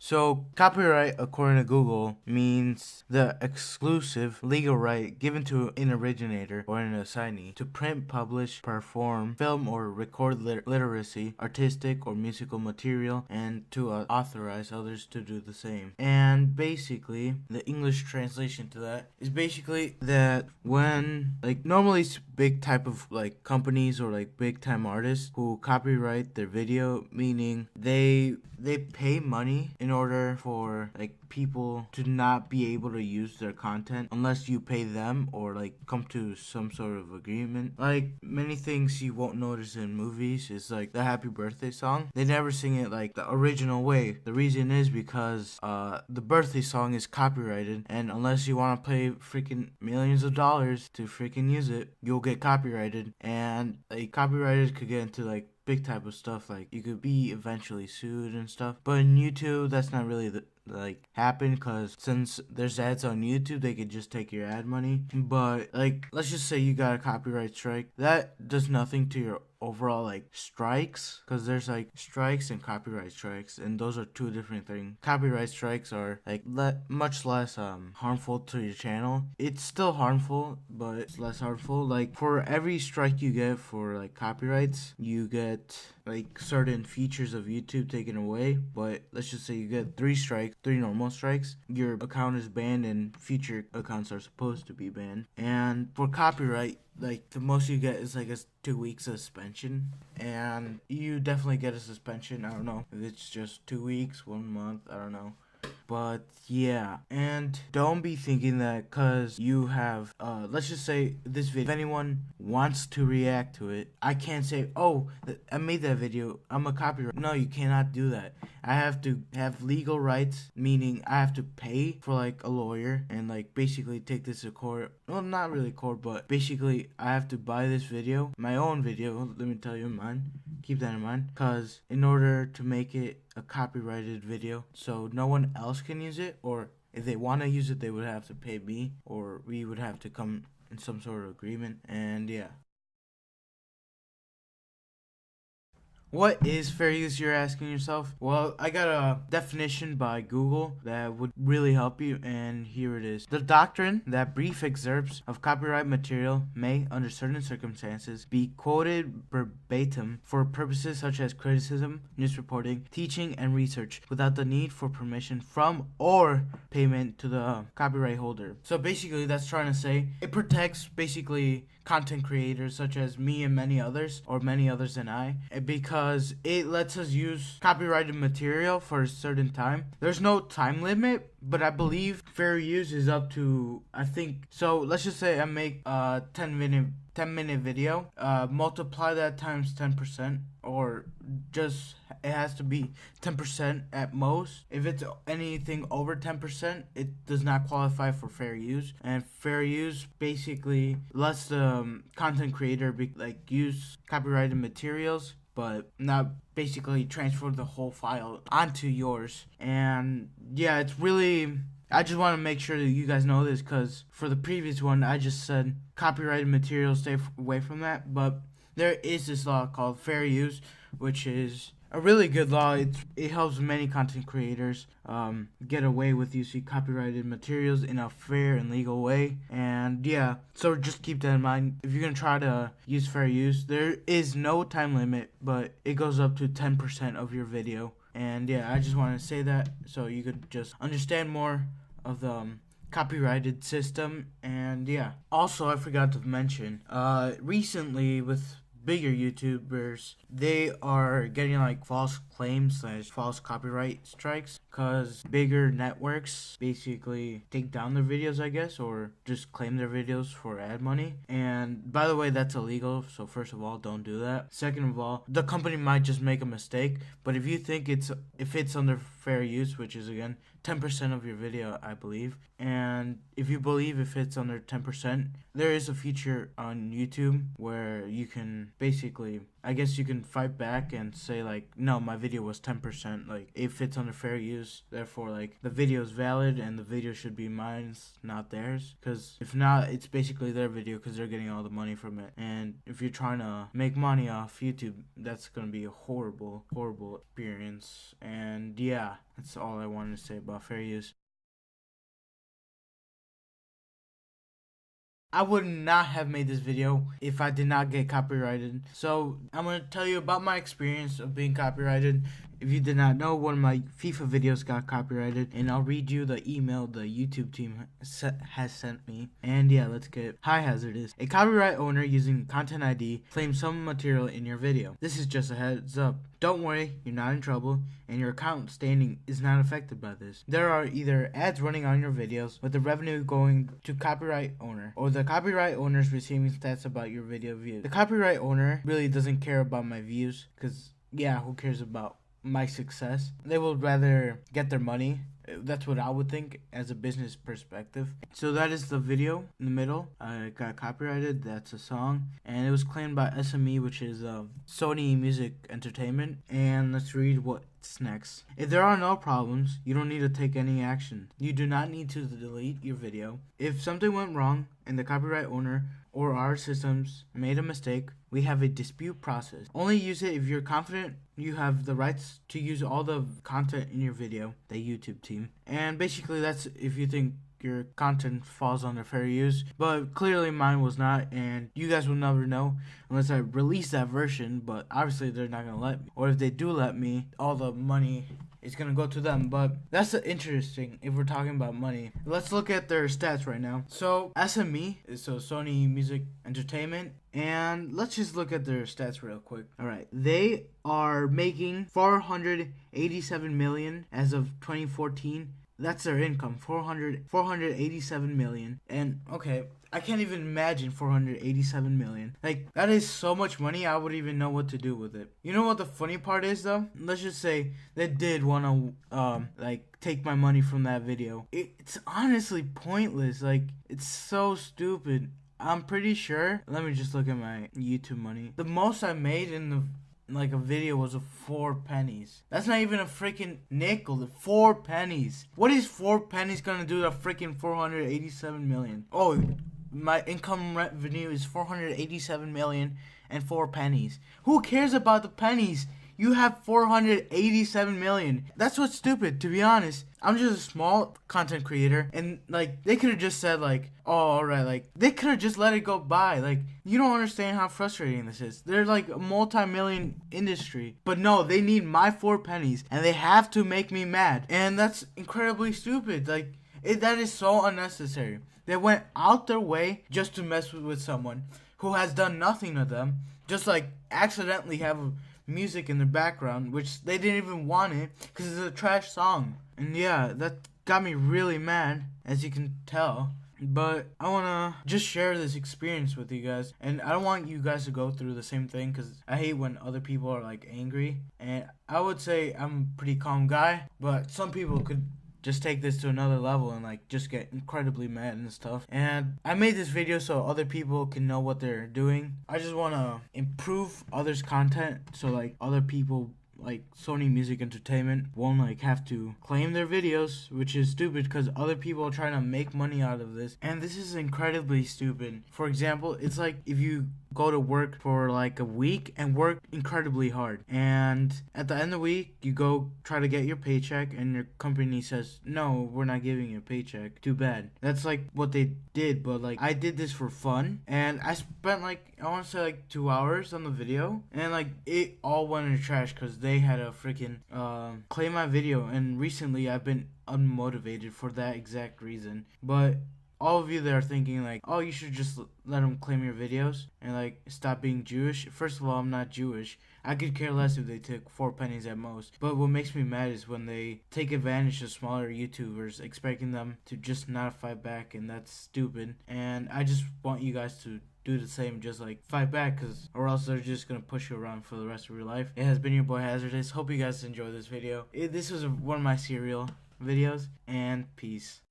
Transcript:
So, copyright, according to Google, means the exclusive legal right given to an originator or an assignee to print, publish, perform, film, or record literacy, artistic, or musical material, and to authorize others to do the same. And basically, the English translation to that is basically that when, like, normally it's big type of, like, companies or, like, big time artists who copyright their video, meaning they pay money in order for like people to not be able to use their content unless you pay them or like come to some sort of agreement. Like many things you won't notice in movies is like the happy birthday song. They never sing it like the original way. The reason is because the birthday song is copyrighted, and unless you want to pay freaking millions of dollars to freaking use it, you'll get copyrighted. And like copyrighted could get into like big type of stuff, like you could be eventually sued and stuff. But in YouTube, that's not really like happen, because since there's ads on YouTube, they could just take your ad money. But like let's just say you got a copyright strike, that does nothing to your overall like strikes, because there's like strikes and copyright strikes, and those are two different things. Copyright strikes are like much less harmful to your channel. It's still harmful, but it's less harmful. Like for every strike you get for like copyrights, you get like certain features of YouTube taken away. But let's just say you get 3 normal strikes, your account is banned, and future accounts are supposed to be banned. And for copyright, like the most you get is like a 2 week suspension, and you definitely get a suspension. I don't know if it's just 2 weeks, 1 month, I don't know. But yeah, and don't be thinking that because you have, let's just say this video, if anyone wants to react to it, I can't say, oh, I made that video, I'm a copyright. No, you cannot do that. I have to have legal rights, meaning I have to pay for like a lawyer and like basically take this to court. Well, not really court, but basically I have to buy this video, my own video, let me tell you mine. Keep that in mind, because in order to make it a copyrighted video so no one else can use it, or if they want to use it, they would have to pay me, or we would have to come in some sort of agreement. And yeah. What is fair use, you're asking yourself? Well, I got a definition by Google that would really help you, and here it is. The doctrine that brief excerpts of copyright material may, under certain circumstances, be quoted verbatim for purposes such as criticism, news reporting, teaching, and research without the need for permission from or payment to the copyright holder. So basically, that's trying to say it protects basically content creators such as me and many others, or many others than I, because it lets us use copyrighted material for a certain time. There's no time limit, but I believe fair use is up to, I think, so let's just say I make a 10-minute video, multiply that times 10%, or just it has to be 10% at most. If it's anything over 10%, it does not qualify for fair use. And fair use basically lets the content creator use copyrighted materials, but not basically transfer the whole file onto yours. And yeah, it's really, I just want to make sure that you guys know this, because for the previous one, I just said copyrighted materials, stay away from that. But there is this law called fair use, which is a really good law. It helps many content creators get away with using copyrighted materials in a fair and legal way. And yeah, so just keep that in mind. If you're going to try to use fair use, there is no time limit, but it goes up to 10% of your video. And yeah, I just want to say that so you could just understand more of the copyrighted system. And yeah, also I forgot to mention, recently with bigger YouTubers, they are getting like false claims / false copyright strikes, because bigger networks basically take down their videos, I guess, or just claim their videos for ad money. And by the way, that's illegal, so first of all, don't do that. Second of all, the company might just make a mistake, but if you think if it's under fair use, which is again 10% of your video, I believe, and if you believe if it's under 10%, there is a feature on YouTube where you can basically I guess you can fight back and say like, no, my video was 10%, like it fits under fair use, therefore like the video is valid and the video should be mine, not theirs. Because if not, it's basically their video because they're getting all the money from it. And if you're trying to make money off YouTube, that's gonna be a horrible experience. And yeah, that's all I wanted to say about fair use. I would not have made this video if I did not get copyrighted. So I'm going to tell you about my experience of being copyrighted. If you did not know, one of my FIFA videos got copyrighted, and I'll read you the email the YouTube team has sent me. And yeah, let's get Hi Hazardous. A copyright owner using Content ID claims some material in your video. This is just a heads up. Don't worry, you're not in trouble, and your account standing is not affected by this. There are either ads running on your videos with the revenue going to copyright owner, or the copyright owner's receiving stats about your video views. The copyright owner really doesn't care about my views, because yeah, who cares about my success? They would rather get their money. That's what I would think as a business perspective. So that is the video in the middle. I got copyrighted. That's a song, and it was claimed by SME, which is Sony Music Entertainment. And let's read what's next. If there are no problems, you don't need to take any action. You do not need to delete your video. If something went wrong and the copyright owner or our systems made a mistake, we have a dispute process. Only use it if you're confident you have the rights to use all the content in your video, the YouTube team. And basically that's if you think your content falls under fair use, but clearly mine was not, and you guys will never know unless I release that version, but obviously they're not gonna let me. Or if they do let me, all the money is gonna go to them. But that's interesting if we're talking about money. Let's look at their stats right now. So SME, so Sony Music Entertainment, and let's just look at their stats real quick. Alright, they are making 487 million as of 2014. That's their income, 487 million. And okay, I can't even imagine 487 million. Like, that is so much money, I wouldn't even know what to do with it. You know what the funny part is though? Let's just say they did want to like take my money from that video. It's honestly pointless. Like, it's so stupid. I'm pretty sure, let me just look at my YouTube money. The most I made in the like a video was of 4 pennies. That's not even a freaking nickel. 4 pennies. What is 4 pennies gonna do to freaking 487 million? Oh, my income revenue is 487 million and 4 pennies. Who cares about the pennies? You have 487 million. That's what's stupid, to be honest. I'm just a small content creator, and like they could have just said like, oh, alright, like they could have just let it go by. Like, you don't understand how frustrating this is. They're like a multi-million industry, but no, they need my 4 pennies, and they have to make me mad, and that's incredibly stupid. Like, that is so unnecessary. They went out their way just to mess with someone who has done nothing to them, just like accidentally have music in the background, which they didn't even want it because it's a trash song. And yeah, that got me really mad, as you can tell. But I want to just share this experience with you guys, and I don't want you guys to go through the same thing because I hate when other people are like angry. And I would say I'm a pretty calm guy, but some people could just take this to another level and like just get incredibly mad and stuff. And I made this video so other people can know what they're doing. I just want to improve others' content so like other people like Sony Music Entertainment won't like have to claim their videos, which is stupid because other people are trying to make money out of this, and this is incredibly stupid. For example, it's like if you go to work for like a week and work incredibly hard, and at the end of the week you go try to get your paycheck and your company says, no, we're not giving you a paycheck, too bad. That's like what they did. But like, I did this for fun, and I spent like, I want to say like 2 hours on the video, and like it all went in the trash because they had a freaking claim my video. And recently I've been unmotivated for that exact reason. But all of you that are thinking like, oh, you should just let them claim your videos and like stop being Jewish. First of all, I'm not Jewish. I could care less if they took 4 pennies at most. But what makes me mad is when they take advantage of smaller YouTubers, expecting them to just not fight back, and that's stupid. And I just want you guys to do the same, just like fight back, or else they're just gonna push you around for the rest of your life. It has been your boy Hazardous. Hope you guys enjoyed this video. This was one of my serial videos, and peace.